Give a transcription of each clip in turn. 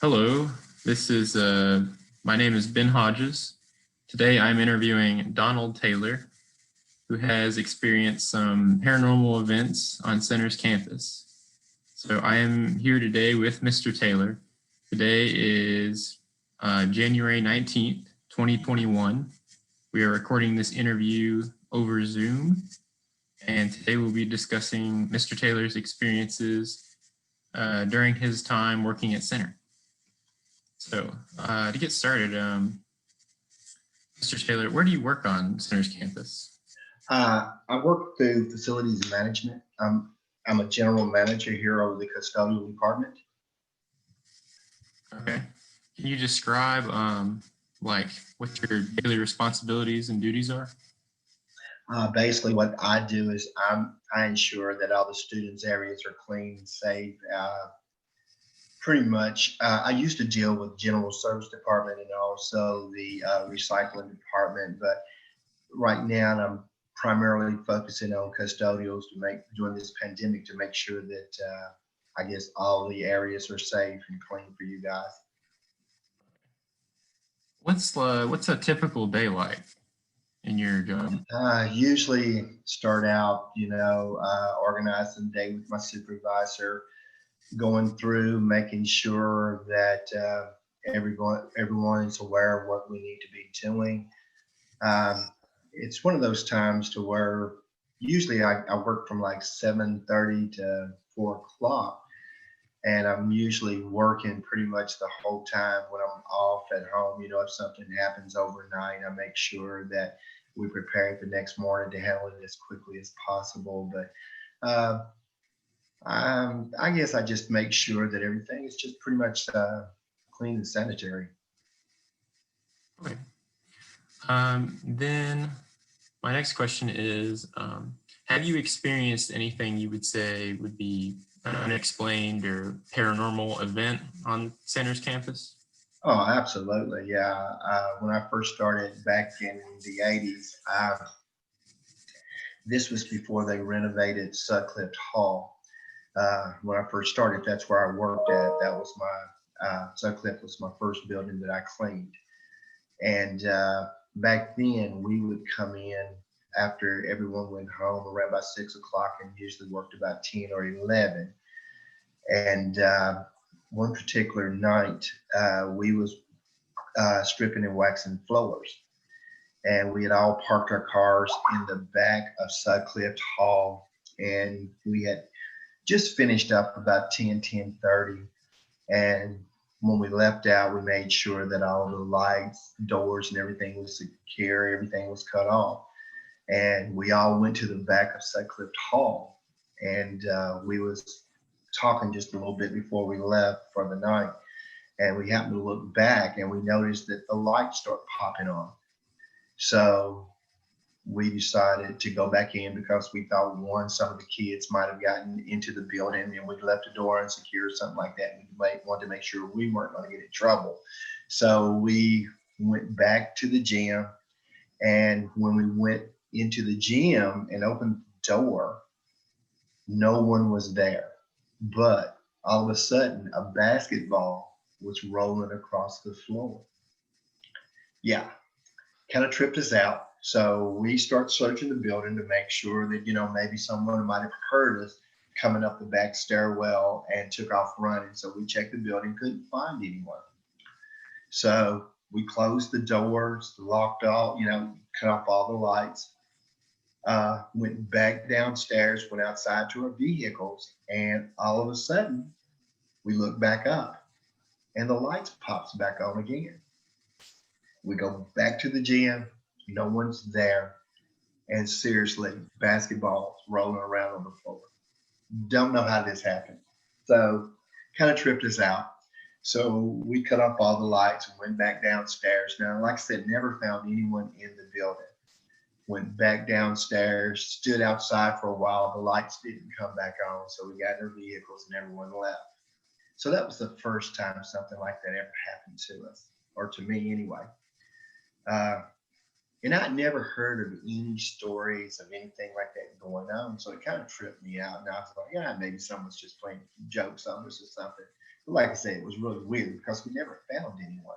Hello, this is my name is Ben Hodges. Today I'm interviewing Donald Taylor, who has experienced some paranormal events on Center's campus. So I am here today with Mr. Taylor. Today is January 19th, 2021. We are recording this interview over Zoom, and today we'll be discussing Mr. Taylor's experiences during his time working at Center. So to get started, Mr. Taylor, where do you work on Center's campus? I work through facilities management. I'm a general manager here over the custodial department. Okay. Can you describe like what your daily responsibilities and duties are? Basically, what I do is I ensure that all the students' areas are clean and safe. Pretty much, I used to deal with general service department and also the recycling department, but right now I'm primarily focusing on custodials to make during this pandemic to make sure that I guess all the areas are safe and clean for you guys. What's a typical day like in your job? Usually start out, organizing the day with my supervisor, going through, making sure that everyone is aware of what we need to be doing. Um, it's one of those times to where usually I work from like 7:30 to 4 o'clock, and I'm usually working pretty much the whole time when I'm off at home. If something happens overnight, I make sure that we prepare the next morning to handle it as quickly as possible. But I guess I just make sure that everything is just pretty much clean and sanitary. Okay. Then my next question is, have you experienced anything you would say would be an unexplained or paranormal event on Center's campus? Oh, absolutely. Yeah. When I first started back in the 80s, this was before they renovated Sutcliffe Hall. When I first started, that's where I worked at. That was my Sutcliffe was my first building that I cleaned. And back then, we would come in after everyone went home around about 6 o'clock and usually worked about 10 or 11. And one particular night, we was stripping and waxing floors. And we had all parked our cars in the back of Sutcliffe Hall. And we had just finished up about 10:30. And when we left out, we made sure that all the lights, doors, and everything was secure, everything was cut off. And we all went to the back of Sutcliffe Hall. And we was talking just a little bit before we left for the night. And we happened to look back and we noticed that the lights start popping on. So we decided to go back in because we thought some of the kids might have gotten into the building and we'd left the door unsecure or something like that. We wanted to make sure we weren't going to get in trouble. So we went back to the gym, and when we went into the gym and opened the door, no one was there. But all of a sudden, a basketball was rolling across the floor. Yeah, kind of tripped us out. So we start searching the building to make sure that, maybe someone might have heard us coming up the back stairwell and took off running. So we checked the building, couldn't find anyone. So we closed the doors, locked all, cut off all the lights, went back downstairs, went outside to our vehicles, and all of a sudden we look back up and the lights pops back on again. We go back to the gym, no one's there, and seriously, basketballs rolling around on the floor. Don't know how this happened. So kind of tripped us out. So we cut off all the lights and went back downstairs. Now, like I said, never found anyone in the building. Went back downstairs, stood outside for a while. The lights didn't come back on. So we got in our vehicles and everyone left. So that was the first time something like that ever happened to us, or to me anyway. And I'd never heard of any stories of anything like that going on. So it kind of tripped me out. And I was like, yeah, maybe someone's just playing jokes on us or something. like I said, it was really weird because we never found anyone.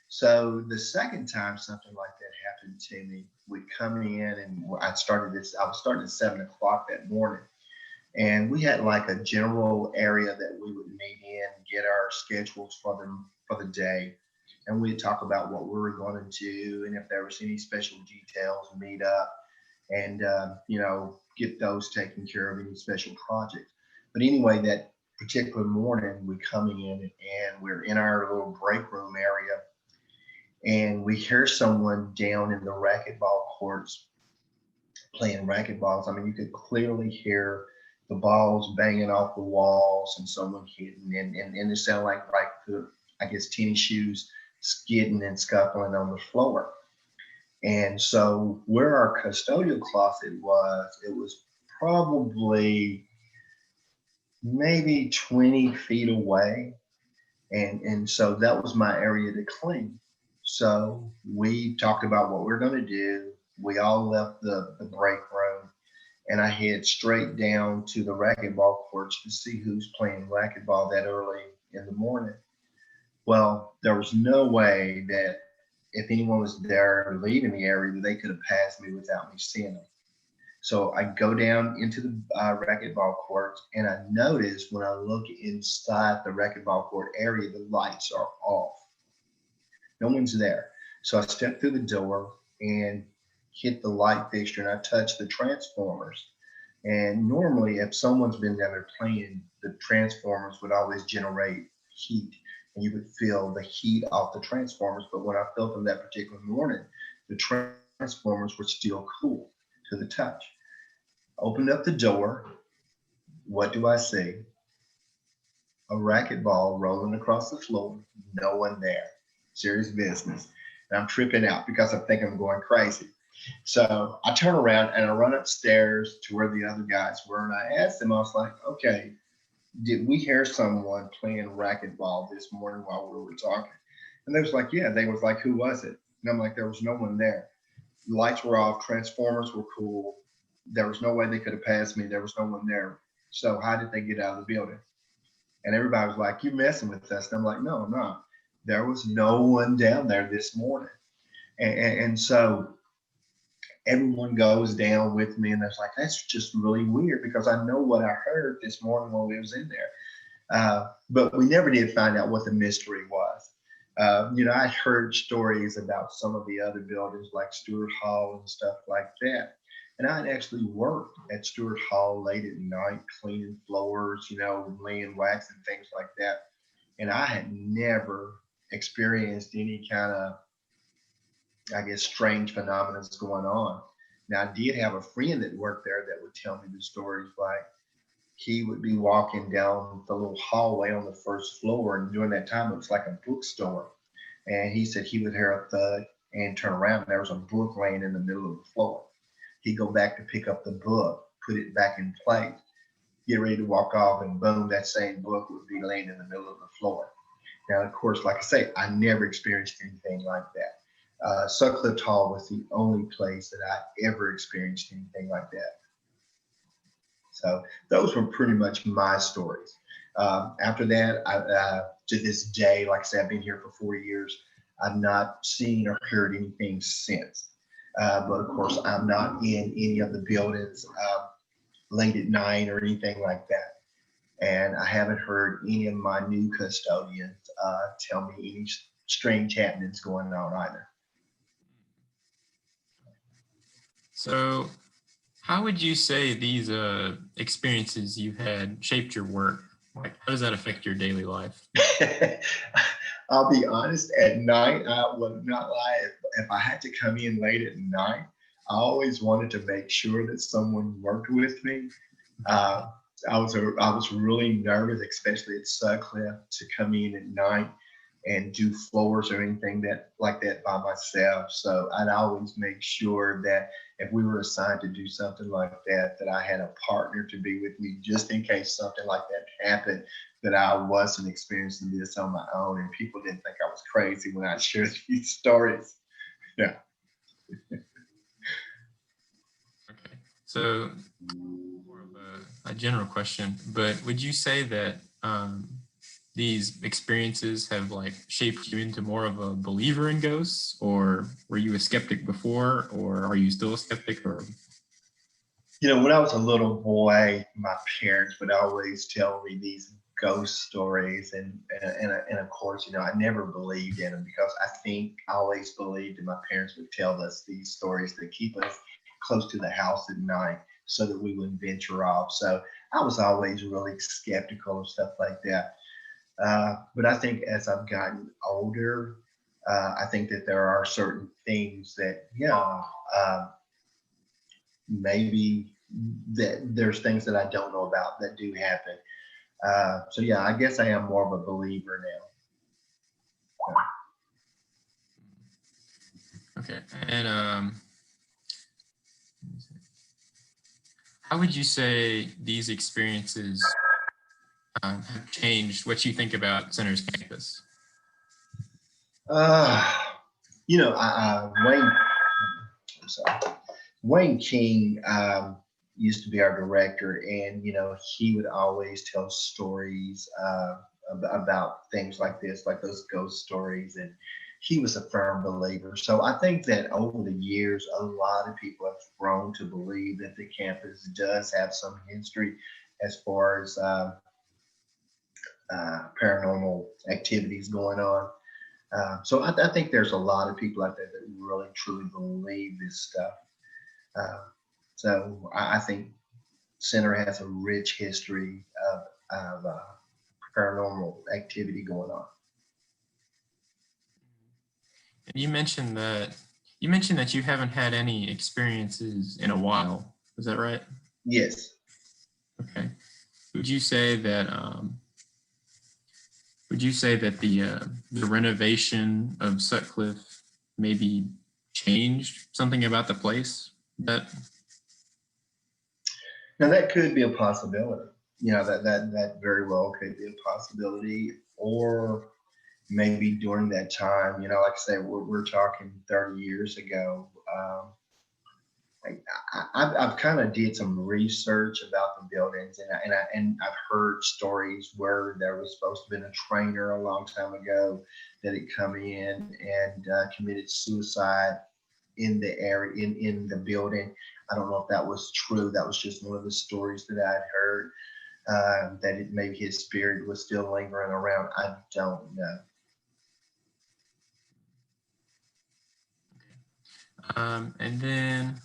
So the second time something like that happened to me, we come in and I was starting at 7 o'clock that morning. And we had like a general area that we would meet in, get our schedules for the day. And we'd talk about what we were going to do and if there was any special details, meet up and, get those taken care of, any special projects. But anyway, that particular morning, we coming in and we're in our little break room area and we hear someone down in the racquetball courts playing racquetballs. I mean, you could clearly hear the balls banging off the walls and someone hitting, and it sounded like the, I guess, tennis shoes skidding and scuffling on the floor. And so, where our custodial closet was, it was probably maybe 20 feet away. And so that was my area to clean. So we talked about what we're going to do. We all left the break room and I head straight down to the racquetball courts to see who's playing racquetball that early in the morning. Well, there was no way that if anyone was there leaving the area that they could have passed me without me seeing them. So I go down into the racquetball courts and I notice when I look inside the racquetball court area, the lights are off. No one's there. So I step through the door and hit the light fixture and I touch the transformers. And normally, if someone's been there playing, the transformers would always generate heat and you would feel the heat off the transformers. But when I felt them that particular morning, the transformers were still cool to the touch. Opened up the door. What do I see? A racquetball rolling across the floor. No one there. Serious business. And I'm tripping out because I think I'm going crazy. So I turn around and I run upstairs to where the other guys were. And I asked them, I was like, okay, did we hear someone playing racquetball this morning while we were talking? And they was like, yeah. They was like, who was it? And I'm like, there was no one there. The lights were off. Transformers were cool. There was no way they could have passed me. There was no one there. So how did they get out of the building? And everybody was like, "You messing with us?" And I'm like, "No, I'm not. There was no one down there this morning." And so everyone goes down with me, and they're like, "That's just really weird," because I know what I heard this morning when we was in there. But we never did find out what the mystery was. I heard stories about some of the other buildings like Stewart Hall and stuff like that. And I had actually worked at Stewart Hall late at night, cleaning floors, laying wax and things like that. And I had never experienced any kind of, I guess, strange phenomena that's going on. Now, I did have a friend that worked there that would tell me the stories like, he would be walking down the little hallway on the first floor, and during that time, it was like a bookstore. And he said he would hear a thud and turn around, and there was a book laying in the middle of the floor. He'd go back to pick up the book, put it back in place, get ready to walk off, and boom, that same book would be laying in the middle of the floor. Now, of course, like I say, I never experienced anything like that. Sutcliffe Hall was the only place that I ever experienced anything like that. So those were pretty much my stories. After that, to this day, like I said, I've been here for 4 years. I've not seen or heard anything since. But of course, I'm not in any of the buildings late at night or anything like that. And I haven't heard any of my new custodians tell me any strange happenings going on either. So, how would you say these experiences you've had shaped your work? Like, how does that affect your daily life? I'll be honest, at night, I would not lie. If I had to come in late at night, I always wanted to make sure that someone worked with me. Uh, I was really nervous, especially at Sutcliffe, to come in at night and do floors or anything that like that by myself. So I'd always make sure that if we were assigned to do something like that, that I had a partner to be with me just in case something like that happened, that I wasn't experiencing this on my own and people didn't think I was crazy when I shared these stories. Yeah. Okay. So, more of a general question, but would you say that these experiences have like shaped you into more of a believer in ghosts, or were you a skeptic before, or are you still a skeptic? Or When I was a little boy, my parents would always tell me these ghost stories, and of course, I never believed in them because I think I always believed that my parents would tell us these stories to keep us close to the house at night so that we wouldn't venture off. So I was always really skeptical of stuff like that. But I think as I've gotten older, I think that there are certain things that, maybe that there's things that I don't know about that do happen. So yeah, I guess I am more of a believer now. okay, and how would you say these experiences have changed what you think about Center's campus? Uh, Wayne, I'm sorry, Wayne King used to be our director, and he would always tell stories about things like this, like those ghost stories, and he was a firm believer. So I think that over the years, a lot of people have grown to believe that the campus does have some history as far as paranormal activities going on. So I think there's a lot of people out there that really truly believe this stuff. Uh, so I think Center has a rich history of paranormal activity going on. And you mentioned that you haven't had any experiences in a while. Is that right? Yes. Okay. Would you say that the renovation of Sutcliffe maybe changed something about the place? That Now that could be a possibility. That very well could be a possibility. Or maybe during that time, like I say, we're talking 30 years ago. I've kind of did some research about the buildings, and I've heard stories where there was supposed to have been a trainer a long time ago that had come in and committed suicide in the area in the building. I don't know if that was true. That was just one of the stories that I'd heard. That maybe his spirit was still lingering around. I don't know. and then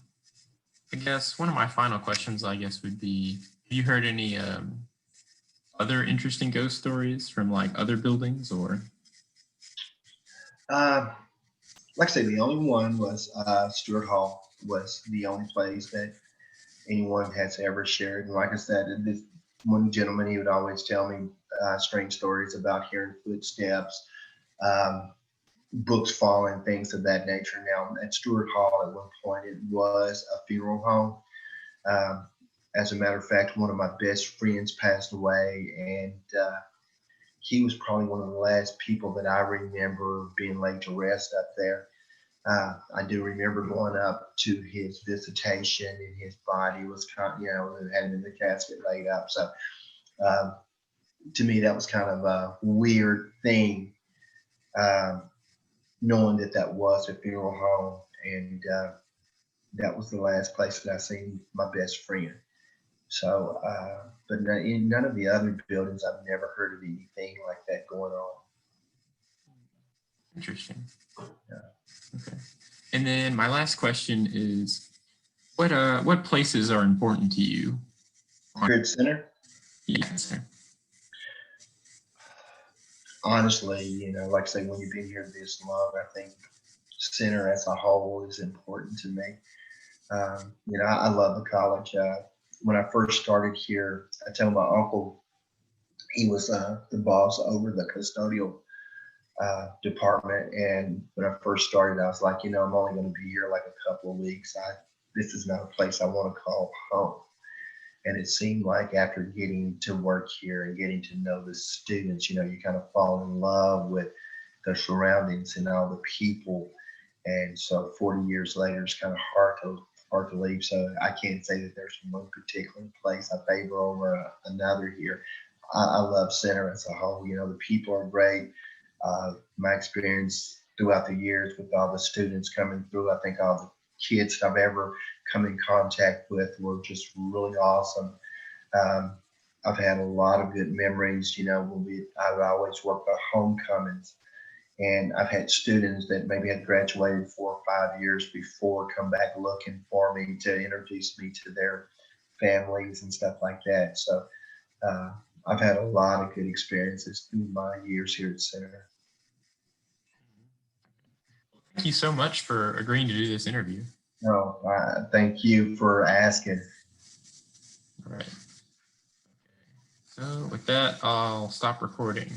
I guess one of my final questions, I guess, would be: have you heard any other interesting ghost stories from like other buildings or? Uh, like I say, the only one was Stewart Hall was the only place that anyone has ever shared. And like I said, this one gentleman, he would always tell me strange stories about hearing footsteps, um, books falling, things of that nature. Now, at Stewart Hall, at one point, it was a funeral home. Um, as a matter of fact, one of my best friends passed away, and he was probably one of the last people that I remember being laid to rest up there. I do remember going up to his visitation, and his body was kind of, had him in the casket laid up. So um, to me, that was kind of a weird thing, um, knowing that that was a funeral home, and that was the last place that I seen my best friend. So, but in none of the other buildings, I've never heard of anything like that going on. Interesting. Yeah. Okay. And then my last question is, what places are important to you? Here at Center, Yes. honestly, like I say, when you've been here this long, I think Center as a whole is important to me. I love the college. When I first started here, I tell my uncle he was the boss over the custodial department. And when I first started, I was like, I'm only going to be here like a couple of weeks. This is not a place I want to call home. And it seemed like after getting to work here and getting to know the students, you kind of fall in love with the surroundings and all the people. And so 40 years later, it's kind of hard to leave. So I can't say that there's one particular place I favor over another here. I love Center as a whole. You know, the people are great. My experience throughout the years with all the students coming through, I think all the kids I've ever come in contact with were just really awesome. Um, I've had a lot of good memories. You know, I would always work the homecomings, and I've had students that maybe had graduated 4 or 5 years before come back looking for me to introduce me to their families and stuff like that. So uh, I've had a lot of good experiences through my years here at Center. Thank you so much for agreeing to do this interview. No, thank you for asking. All right. So with that, I'll stop recording.